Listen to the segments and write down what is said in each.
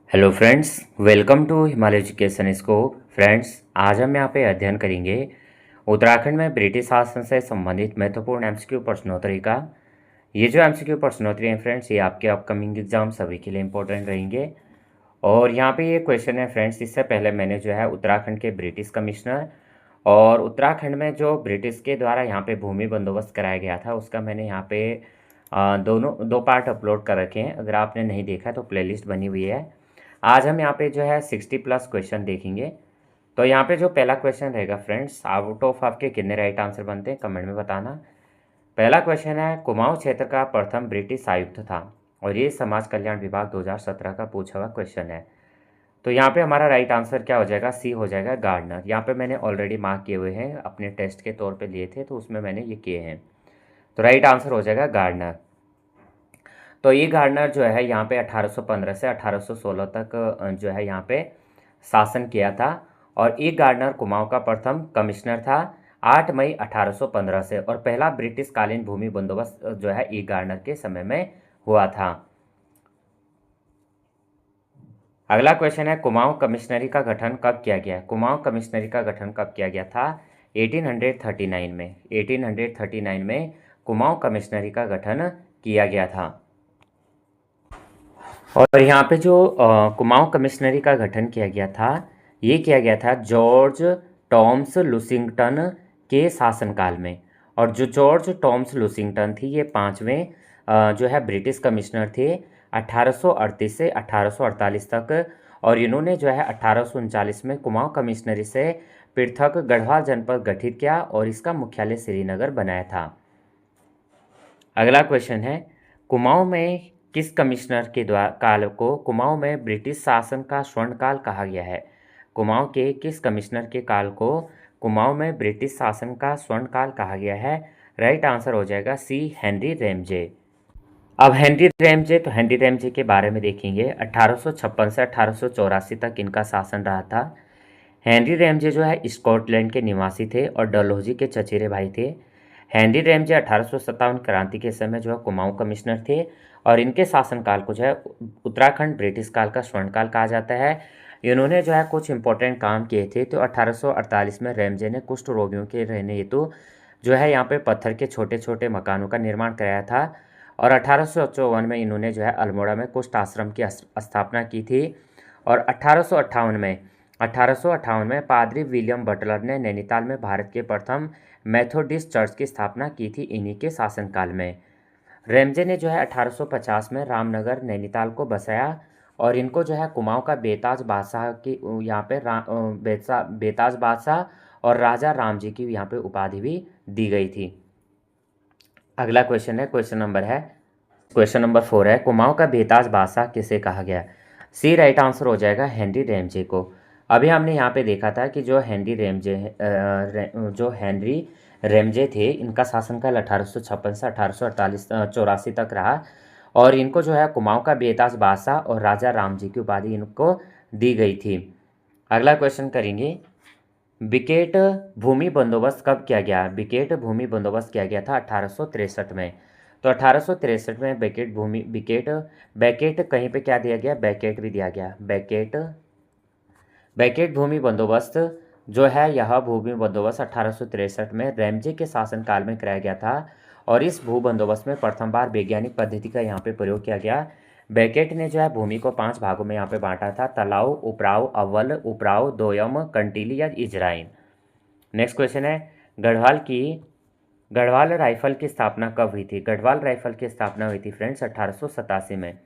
Hello friends, welcome to Himalaya education scope. Friends, आज हम यहाँ पे अध्ययन करेंगे उत्तराखंड में ब्रिटिश शासन से संबंधित महत्वपूर्ण एमसीक्यू प्रश्नोत्तरी का। ये जो एमसीक्यू प्रश्नोत्तरी हैं फ्रेंड्स, ये आपके अपकमिंग एग्जाम सभी के लिए इंपॉर्टेंट रहेंगे। और यहाँ पे ये क्वेश्चन है फ्रेंड्स, इससे पहले मैंने जो है उत्तराखंड के ब्रिटिश कमिश्नर और उत्तराखंड में जो ब्रिटिश के द्वारा यहाँ पे भूमि बंदोबस्त कराया गया था उसका मैंने यहाँ पे दोनों दो पार्ट अपलोड कर रखे हैं। अगर आपने नहीं देखा तो प्लेलिस्ट बनी हुई है। आज हम यहाँ पे जो है 60+ क्वेश्चन देखेंगे। तो यहाँ पे जो पहला क्वेश्चन रहेगा फ्रेंड्स, आउट ऑफ आपके कितने राइट आंसर बनते हैं कमेंट में बताना। पहला क्वेश्चन है, कुमाऊं क्षेत्र का प्रथम ब्रिटिश आयुक्त था, और ये समाज कल्याण विभाग 2017 का पूछा हुआ क्वेश्चन है। तो यहाँ पे हमारा राइट आंसर क्या हो जाएगा, सी हो जाएगा, गार्डनर। यहाँ पे मैंने ऑलरेडी मार्क किए हुए हैं, अपने टेस्ट के तौर पे लिए थे तो उसमें मैंने ये किए हैं। तो राइट आंसर हो जाएगा गार्डनर। तो ये गार्डनर जो है यहाँ पे 1815 से 1816 तक जो है यहाँ पे शासन किया था। और ये गार्डनर कुमाऊं का प्रथम कमिश्नर था 8 मई 1815 से, और पहला ब्रिटिश कालीन भूमि बंदोबस्त जो है ये गार्डनर के समय में हुआ था। अगला क्वेश्चन है, कुमाऊं कमिश्नरी का गठन कब किया गया? कुमाऊं कमिश्नरी का गठन कब किया गया था? 1839 में। 1839 में कुमाऊं कमिश्नरी का गठन किया गया था। और यहाँ पे जो कुमाऊं कमिश्नरी का गठन किया गया था, ये किया गया था जॉर्ज टॉम्स लुसिंगटन के शासनकाल में। और जो जॉर्ज टॉम्स लुसिंगटन थी, ये पाँचवें जो है ब्रिटिश कमिश्नर थे 1838 से 1848 तक। और इन्होंने जो है 1839 में कुमाऊं कमिश्नरी से पृथक गढ़वाल जनपद गठित किया और इसका मुख्यालय श्रीनगर बनाया था। अगला क्वेश्चन है, कुमाऊं में किस कमिश्नर के द्वारा काल को कुमाऊं में ब्रिटिश शासन का स्वर्णकाल कहा गया है? कुमाऊं के किस कमिश्नर के काल को कुमाऊं में ब्रिटिश शासन का स्वर्णकाल कहा गया है? राइट आंसर हो जाएगा सी, हेनरी रैमजे। अब हेनरी रैमजे, तो हेनरी रैमजे के बारे में देखेंगे। 1856 से 1884 तक इनका शासन रहा था। हेनरी रैमजे जो है स्कॉटलैंड के निवासी थे और डलहौजी के चचेरे भाई थे। हेनरी रैमजे 1857 क्रांति के समय जो है कुमाऊं कमिश्नर थे, और इनके शासनकाल को जो है उत्तराखंड ब्रिटिश काल का स्वर्णकाल कहा जाता है। इन्होंने जो है कुछ इंपॉर्टेंट काम किए थे। तो 1848 में रैमजे ने कुष्ठ रोगियों के रहने हेतु जो है यहाँ पे पत्थर के छोटे छोटे मकानों का निर्माण कराया था। और 1854 में इन्होंने जो है अल्मोड़ा में कुष्ठ आश्रम की स्थापना की थी। और 1858 में पादरी विलियम बटलर ने नैनीताल में भारत के प्रथम मेथोडिस्ट चर्च की स्थापना की थी इन्हीं के शासनकाल में। रैमजे ने जो है 1850 में रामनगर नैनीताल को बसाया, और इनको जो है कुमाऊं का बेताज बादशाह की यहाँ पे बेताज बादशाह और राजा राम जी की यहाँ पे उपाधि भी दी गई थी। अगला क्वेश्चन है, क्वेश्चन नंबर 4 है, कुमाऊं का बेताज बादशाह किसे कहा गया? सी राइट आंसर हो जाएगा हेनरी रैमजे को। अभी हमने यहाँ पे देखा था कि जो हेनरी रैमजे थे, इनका शासनकाल 1856 से 1884 तक रहा। और इनको जो है कुमाऊं का बेताज बादशाह और राजा राम जी की उपाधि इनको दी गई थी। अगला क्वेश्चन करेंगे, बिकेट भूमि बंदोबस्त कब किया गया? बिकेट भूमि बंदोबस्त किया गया था 1863 में। तो 1863 में बैकेट कहीं पे क्या दिया गया? बैकेट भी दिया गया। बैकेट भूमि बंदोबस्त जो है, यह भूमि बंदोबस्त 1863 में रैमजे के शासनकाल में कराया गया था। और इस भू बंदोबस्त में प्रथम बार वैज्ञानिक पद्धति का यहाँ पे प्रयोग किया गया। बैकेट ने जो है भूमि को 5 भागों में यहाँ पे बांटा था: तलाव, उपराव, अव्वल, उपराव, दोयम, कंटीली या इजराइन। नेक्स्ट क्वेश्चन है, गढ़वाल राइफल की स्थापना कब हुई थी? गढ़वाल राइफल की स्थापना हुई थी फ्रेंड्स 1887 में।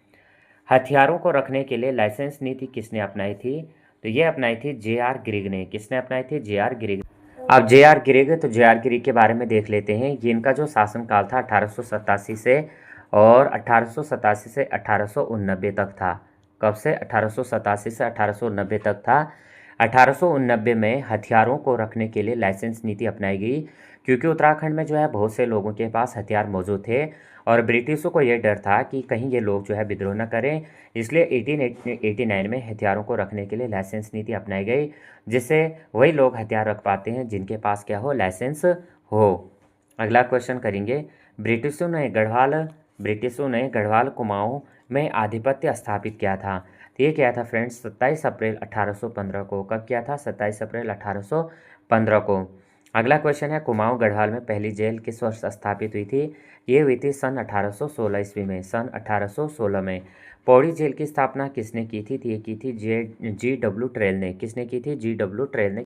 हथियारों को रखने के लिए लाइसेंस नीति किसने अपनाई थी? तो ये अपनाई थी जे.आर. ग्रिग ने। किसने अपनाई थी? जे.आर. ग्रिग। अब जे.आर. ग्रिग, तो जे.आर. ग्रिग के बारे में देख लेते हैं। ये इनका जो शासनकाल था 1887 से, और 1887 से 1889 तक था। कब से? 1887 से 1889 तक था। 1889 में हथियारों को रखने के लिए लाइसेंस नीति अपनाई गई, क्योंकि उत्तराखंड में जो है बहुत से लोगों के पास हथियार मौजूद थे, और ब्रिटिशों को ये डर था कि कहीं ये लोग जो है विद्रोह न करें। इसलिए 1889 में हथियारों को रखने के लिए लाइसेंस नीति अपनाई गई, जिससे वही लोग हथियार रख पाते हैं जिनके पास क्या हो? लाइसेंस हो। अगला क्वेश्चन करेंगे, ब्रिटिशों ने गढ़वाल ब्रिटिशों ने गढ़वाल कुमाऊं में आधिपत्य स्थापित किया था? तो ये किया था फ्रेंड्स 27 अप्रैल 1815 को। कब किया था? 27 अप्रैल 1815 को। अगला क्वेश्चन है, कुमाऊं गढ़वाल में पहली जेल किस वर्ष स्थापित हुई थी? ये हुई थी सन 1816 ईस्वी में, सन 1816 में। पौड़ी जेल की स्थापना किसने की थी? तो ये की थी जी डब्ल्यू ट्रेल ने। किसने की थी? जी.डब्ल्यू. ट्रेल ने।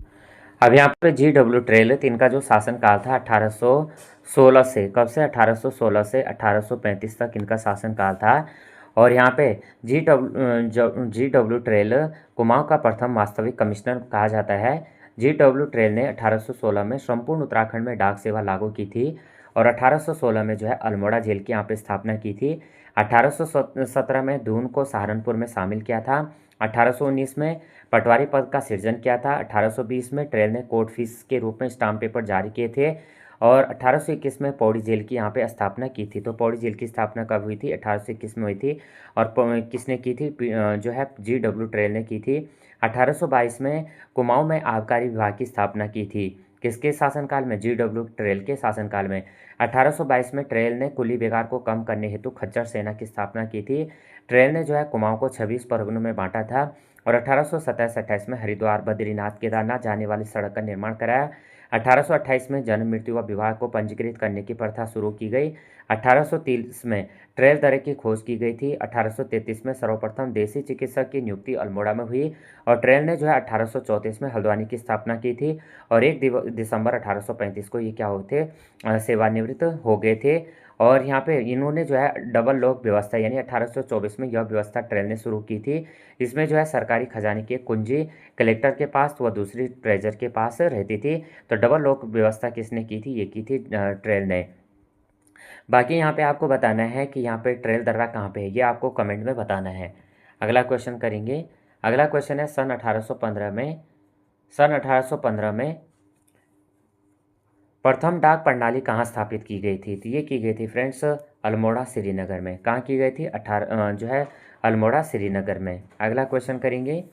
अब यहाँ पे जी.डब्ल्यू. ट्रेल है, तो इनका जो शासनकाल था 1816 से, कब से? 1816 से 1835 तक इनका शासनकाल था। और यहाँ पे जी डब्ल्यू ट्रेल कुमाऊं का प्रथम वास्तविक कमिश्नर कहा जाता है। जी.डब्ल्यू. ट्रेल ने 1816 में संपूर्ण उत्तराखंड में डाक सेवा लागू की थी और 1816 में जो है अल्मोड़ा जेल की यहाँ पे स्थापना की थी। 1817 में दून को सहारनपुर में शामिल किया था। 1819 में पटवारी पद का सृजन किया था। 1820 में ट्रेल ने कोर्ट फीस के रूप में स्टाम्प पेपर जारी किए थे और 1821 में पौड़ी जेल की यहाँ पे स्थापना की थी। तो पौड़ी जेल की स्थापना कब हुई थी? 1821 में हुई थी। और किसने की थी? जो है जी.डब्ल्यू. ट्रेल ने की थी। 1822 में कुमाऊं में आबकारी विभाग की स्थापना की थी। किसके शासनकाल में? जी.डब्ल्यू. ट्रेल के शासनकाल में। 1822 में ट्रेल ने कुली बेगार को कम करने हेतु खच्चर सेना की स्थापना की थी। ट्रेल ने जो है कुमाऊं को 26 परगनों में बांटा था और 1827-28 में हरिद्वार, बद्रीनाथ, केदारनाथ जाने वाली सड़क का निर्माण कराया। 1828 में जन्म, मृत्यु व विवाह को पंजीकृत करने की प्रथा शुरू की गई। 1830 में ट्रेल दरे की खोज की गई थी। 1833 में सर्वप्रथम देसी चिकित्सक की नियुक्ति अल्मोड़ा में हुई और ट्रेल ने जो है 1834 में हल्द्वानी की स्थापना की थी और 1 दिसंबर 1835 को ये क्या हुए थे? सेवानिवृत्त हो गए थे। और यहाँ पे इन्होंने जो है डबल लॉक व्यवस्था यानी 1824 में यह व्यवस्था ट्रेल ने शुरू की थी। इसमें जो है सरकारी खजाने की एक कुंजी कलेक्टर के पास व दूसरी ट्रेजर के पास रहती थी। तो डबल लॉक व्यवस्था किसने की थी? ये की थी ट्रेल ने। बाकी यहाँ पे आपको बताना है कि यहाँ पे ट्रेल दर्रा कहाँ पे है, ये आपको कमेंट में बताना है। अगला क्वेश्चन करेंगे। अगला क्वेश्चन है, सन 1815 में प्रथम डाक प्रणाली कहाँ स्थापित की गई थी? तो ये की गई थी फ्रेंड्स अल्मोड़ा श्रीनगर में। कहाँ की गई थी? जो है अल्मोड़ा श्रीनगर में। अगला क्वेश्चन करेंगे,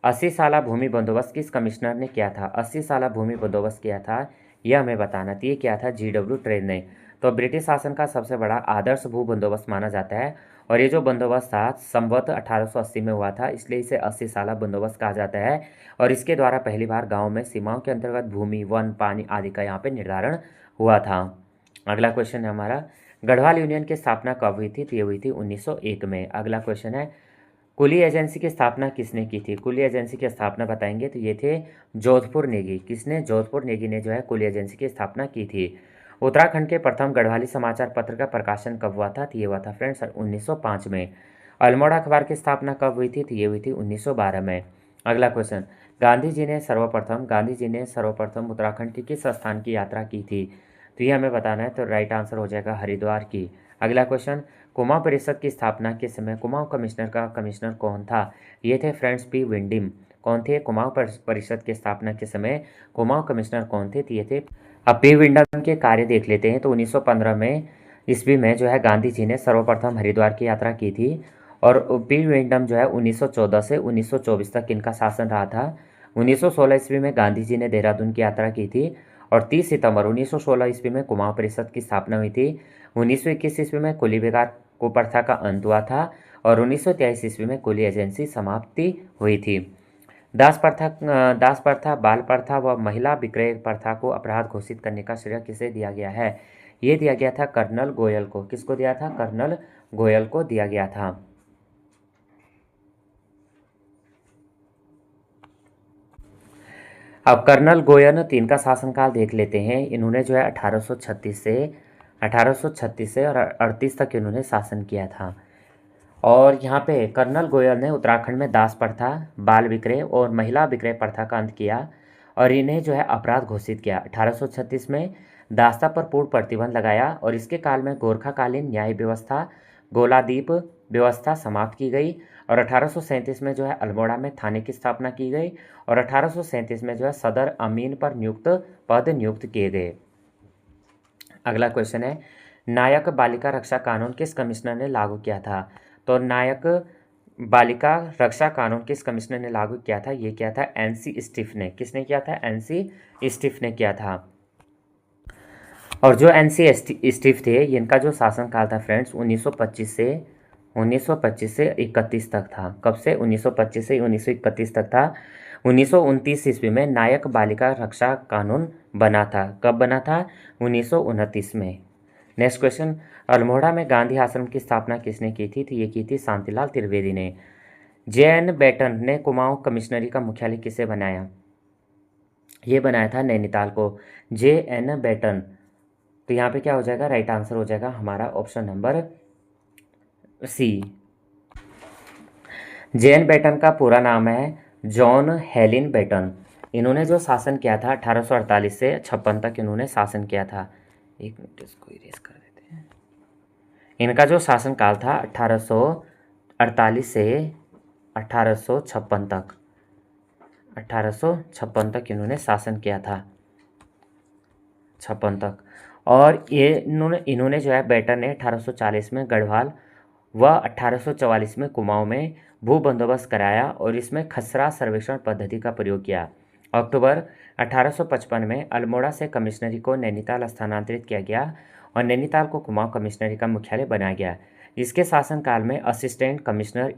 80 साला भूमि बंदोबस्त किस कमिश्नर ने किया था? 80 साला भूमि बंदोबस्त किया था, यह हमें बताना था। ये क्या था? जी.डब्ल्यू. ट्रेल ने। तो ब्रिटिश शासन का सबसे बड़ा आदर्श भू बंदोबस्त माना जाता है और ये जो बंदोबस्त था संवत 1880 में हुआ था, इसलिए इसे 80 साला बंदोबस्त कहा जाता है। और इसके द्वारा पहली बार गाँव में सीमाओं के अंतर्गत भूमि, वन, पानी आदि का यहाँ पे निर्धारण हुआ था। अगला क्वेश्चन है हमारा, गढ़वाल यूनियन की स्थापना कब हुई थी? तो ये हुई थी 1901 में। अगला क्वेश्चन है, कुली एजेंसी की स्थापना किसने की थी? कुली एजेंसी की स्थापना बताएंगे तो ये थे जोधपुर नेगी। किसने? जोधपुर नेगी ने जो है कुली एजेंसी की स्थापना की थी। उत्तराखंड के प्रथम गढ़वाली समाचार पत्र का प्रकाशन कब हुआ था? तो ये हुआ था फ्रेंड्स 1905 में। अल्मोड़ा अखबार की स्थापना कब हुई थी? तो ये हुई थी 1912 में। अगला क्वेश्चन, गांधी जी ने सर्वप्रथम उत्तराखंड के किस स्थान की यात्रा की थी? तो ये हमें बताना है। तो राइट आंसर हो जाएगा हरिद्वार की। अगला क्वेश्चन, कुमाऊं परिषद की स्थापना के समय कुमाऊं कमिश्नर का कमिश्नर कौन था? ये थे फ्रेंड्स पी विंडिम। कौन थे? कुमाऊं परिषद की स्थापना के समय कुमाऊं कमिश्नर कौन थे? तो ये थे। अब पी विंडम के कार्य देख लेते हैं। तो 1915 में ईस्वी में जो है गांधी जी ने सर्वप्रथम हरिद्वार की यात्रा की थी और पी विंडम जो है 1914 से 1924 तक इनका शासन रहा था। 1916 ईस्वी में गांधी जी ने देहरादून की यात्रा की थी और 30 सितंबर 1916 ईस्वी में कुमाऊं परिषद की स्थापना हुई थी। 1921 ईस्वी में कुली बेगार कुप्रथा का अंत हुआ था और 1923 ईस्वी में कुली एजेंसी समाप्ति हुई थी। दास प्रथा, बाल प्रथा व महिला विक्रय प्रथा को अपराध घोषित करने का श्रेय किसे दिया गया है? ये दिया गया था कर्नल गोयल को। किसको दिया था? कर्नल गोयल को दिया गया था। अब कर्नल गोयल तीन का शासनकाल देख लेते हैं। इन्होंने जो है 1836 से और 38 तक इन्होंने शासन किया था। और यहाँ पे कर्नल गोयल ने उत्तराखंड में दास प्रथा, बाल विक्रय और महिला विक्रय प्रथा का अंत किया और इन्हें जो है अपराध घोषित किया। 1836 में दास्ता पर पूर्ण प्रतिबंध लगाया और इसके काल में गोरखाकालीन न्याय व्यवस्था, गोलादीप व्यवस्था समाप्त की गई और 1837 में जो है अल्मोड़ा में थाने की स्थापना की गई और 1837 में जो है सदर अमीन पर पद नियुक्त किए गए। अगला क्वेश्चन है, नायक बालिका रक्षा कानून किस कमिश्नर ने लागू किया था? तो नायक बालिका रक्षा कानून किस कमिश्नर ने लागू किया था? ये किया था एनसी स्टिफ ने। किसने किया था? एनसी स्टिफ ने किया था। और जो एनसी स्टीव थे, इनका जो शासनकाल था फ्रेंड्स 1925 से 31 तक था। कब से? 1925 से 1931 तक था। 1929 ईस्वी में नायक बालिका रक्षा कानून बना था। कब बना था? 1929 में। नेक्स्ट क्वेश्चन, अल्मोड़ा में गांधी आश्रम की स्थापना किसने की थी? तो ये की थी शांतिलाल त्रिवेदी ने। जे.एन. बेटन ने कुमाऊं कमिश्नरी का मुख्यालय किसे बनाया? ये बनाया था नैनीताल को। जे.एन. बेटन। तो यहाँ पे क्या हो जाएगा? राइट आंसर हो जाएगा हमारा ऑप्शन नंबर सी। जे.एन. बेटन का पूरा नाम है जॉन हेलिन बेटन। इन्होंने जो शासन किया था 1848 से 56 तक इन्होंने शासन किया था। एक मिनट इसको इरेज कर देते हैं। इनका जो शासनकाल था 1848 से 1856 तक, 1856 तक इन्होंने शासन किया था, 56 तक। और ये इन्होंने जो है बेटन ने 1840 में गढ़वाल व 1844 में कुमाऊं में भू बंदोबस्त कराया और इसमें खसरा सर्वेक्षण पद्धति का प्रयोग किया। अक्टूबर 1855 में अल्मोड़ा से कमिश्नरी को नैनीताल स्थानांतरित किया गया और नैनीताल को कुमाऊं कमिश्नरी का मुख्यालय बनाया गया। इसके शासनकाल में असिस्टेंट कमिश्नर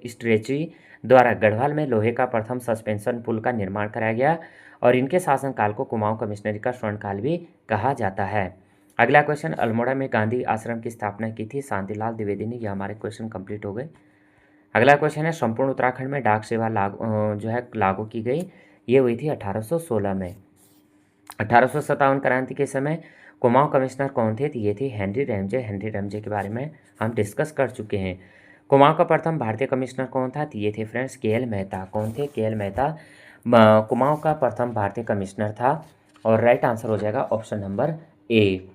स्ट्रेची द्वारा गढ़वाल में लोहे का प्रथम सस्पेंशन पुल का निर्माण कराया गया और इनके शासनकाल को कुमाऊं कमिश्नरी का स्वर्णकाल भी कहा जाता है। अगला क्वेश्चन, अल्मोड़ा में गांधी आश्रम की स्थापना की थी शांतिलाल द्विवेदी ने। ये हमारे क्वेश्चन कंप्लीट हो गए। अगला क्वेश्चन है, संपूर्ण उत्तराखंड में डाक सेवा लागू की गई। ये हुई थी 1816 में। 1857 क्रांति के समय कुमाऊं कमिश्नर कौन थे? तो ये थे हेनरी रैमजे। हेनरी रैमजे के बारे में हम डिस्कस कर चुके हैं। कुमाऊं का प्रथम भारतीय कमिश्नर कौन था? तो ये थे फ्रेंड्स के.एल. मेहता। कौन थे? के.एल. मेहता कुमाऊं का प्रथम भारतीय कमिश्नर था और राइट आंसर हो जाएगा ऑप्शन नंबर ए।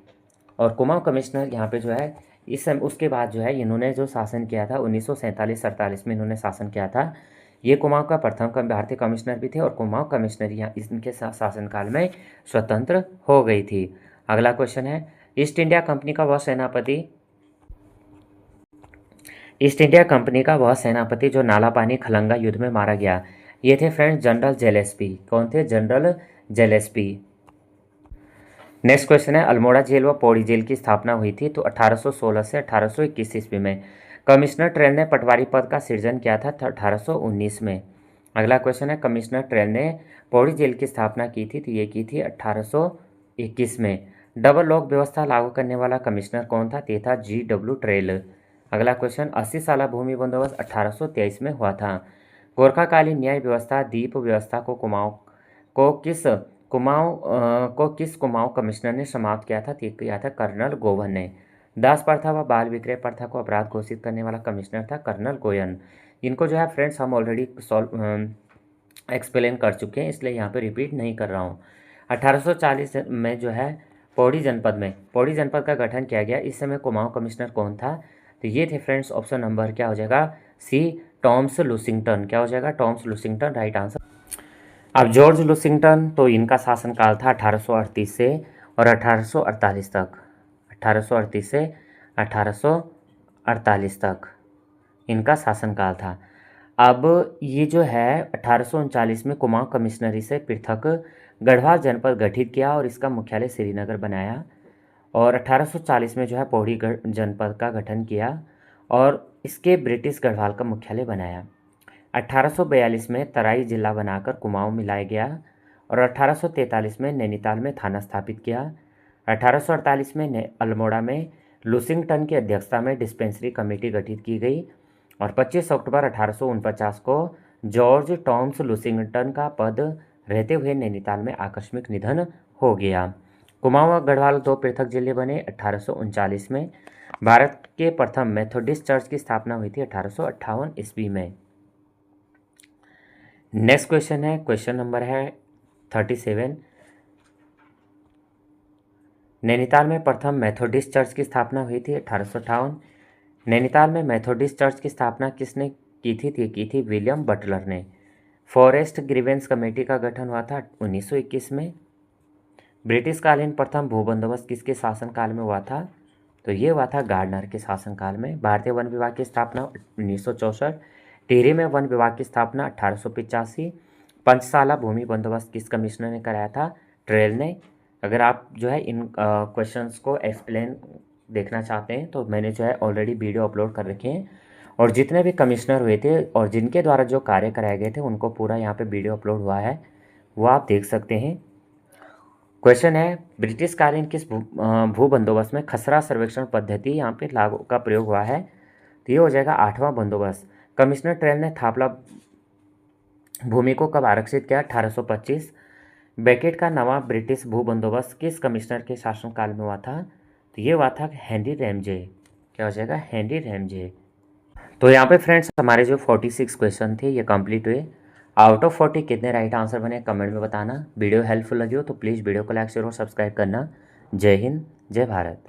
और कुमाऊं कमिश्नर यहाँ पे जो है इस समय उसके बाद जो है इन्होंने जो शासन किया था 1947-48 में इन्होंने शासन किया था। ये कुमाऊं का प्रथम भारतीय कमिश्नर भी थे और कुमाऊं कमिश्नरी यहाँ इनके शासनकाल में स्वतंत्र हो गई थी। अगला क्वेश्चन है, ईस्ट इंडिया कंपनी का वह सेनापति जो नालापानी खलंगा युद्ध में मारा गया, ये थे फ्रेंड्स जनरल जेलेस्पी। कौन थे? जनरल जेलेस्पी। नेक्स्ट क्वेश्चन है, अल्मोड़ा जेल व पौड़ी जेल की स्थापना हुई थी तो 1816 से 1821 ईस्वी में। कमिश्नर ट्रेल ने पटवारी पद का सृजन किया था 1819 में। अगला क्वेश्चन है, कमिश्नर ट्रेल ने पौड़ी जेल की स्थापना की थी तो ये की थी 1821 में। डबल लॉक व्यवस्था लागू करने वाला कमिश्नर कौन था? ये था G.W. ट्रेल। अगला क्वेश्चन, 80 साला भूमि बंदोबस्त 1823 में हुआ था। गोरखाकालीन न्याय व्यवस्था दीप व्यवस्था को किस कुमाऊं कमिश्नर ने समाप्त किया था? किया था कर्नल गोवन ने। दास प्रथा व बाल विक्रय प्रथा को अपराध घोषित करने वाला कमिश्नर था कर्नल गोयन। इनको जो है फ्रेंड्स हम ऑलरेडी एक्सप्लेन कर चुके हैं, इसलिए यहाँ पे रिपीट नहीं कर रहा हूँ। 1840 में जो है पौड़ी जनपद का गठन किया गया। इस समय कुमाऊं कमिश्नर कौन था? तो ये थे फ्रेंड्स ऑप्शन नंबर क्या हो जाएगा? सी, टॉम्स लुसिंगटन। क्या हो जाएगा? Tom's Lushington right answer. अब जॉर्ज लुसिंगटन, तो इनका शासनकाल था 1838 से और 1848 तक। 1838 से 1848 तक इनका शासनकाल था। अब ये जो है 1839 में कुमाऊं कमिश्नरी से पृथक गढ़वाल जनपद गठित किया और इसका मुख्यालय श्रीनगर बनाया और 1840 में जो है पौड़ी जनपद का गठन किया और इसके ब्रिटिश गढ़वाल का मुख्यालय बनाया। 1842 में तराई जिला बनाकर कुमाऊं मिलाया गया और 1843 में नैनीताल में थाना स्थापित किया। 1848 में अल्मोड़ा में लुसिंगटन की अध्यक्षता में डिस्पेंसरी कमेटी गठित की गई और 25 अक्टूबर 1849 को जॉर्ज टॉम्स लुसिंगटन का पद रहते हुए नैनीताल में आकस्मिक निधन हो गया। कुमाऊं और गढ़वाल दो पृथक जिले बने 1839 में। भारत के प्रथम मेथोडिस्ट चर्च की स्थापना हुई थी 1858 ईस्वी में। नेक्स्ट क्वेश्चन है, क्वेश्चन नंबर है 37। नैनीताल में प्रथम मेथोडिस्ट चर्च की स्थापना हुई थी 1858। नैनीताल में मेथोडिस्ट चर्च की स्थापना किसने की थी? विलियम बटलर ने। फॉरेस्ट ग्रीवेंस कमेटी का गठन हुआ था 1921 में। ब्रिटिश कालीन प्रथम भू बंदोबस्त किसके शासनकाल में हुआ था? तो ये हुआ था गार्डनर के शासनकाल में। भारतीय वन विभाग की स्थापना 1964। टिहरी में वन विभाग की स्थापना 1885। पंचशाला भूमि बंदोबस्त किस कमिश्नर ने कराया था? ट्रेल ने। अगर आप जो है इन क्वेश्चंस को एक्सप्लेन देखना चाहते हैं तो मैंने जो है ऑलरेडी वीडियो अपलोड कर रखे हैं, और जितने भी कमिश्नर हुए थे और जिनके द्वारा जो कार्य कराए गए थे उनको पूरा यहाँ पे वीडियो अपलोड हुआ है, वो आप देख सकते हैं। क्वेश्चन है, ब्रिटिशकालीन किस भू बंदोबस्त में खसरा सर्वेक्षण पद्धति यहाँ पे लागू का प्रयोग हुआ है? तो ये हो जाएगा 8वां बंदोबस्त। कमिश्नर ट्रेल ने थापला भूमि को कब आरक्षित किया? 1825। बेकेट का नवा ब्रिटिश भू बंदोबस्त किस कमिश्नर के शासनकाल में हुआ था? तो ये हुआ था हेनरी रैमजे। क्या हो जाएगा? Henry Ramsay. तो यहाँ पे फ्रेंड्स हमारे जो 46 क्वेश्चन थे ये कंप्लीट हुए। आउट ऑफ 40 कितने राइट आंसर बने कमेंट में बताना। वीडियो हेल्पफुल लगी हो तो प्लीज़ वीडियो को लाइक शेयर और सब्सक्राइब करना। जय हिंद, जय भारत।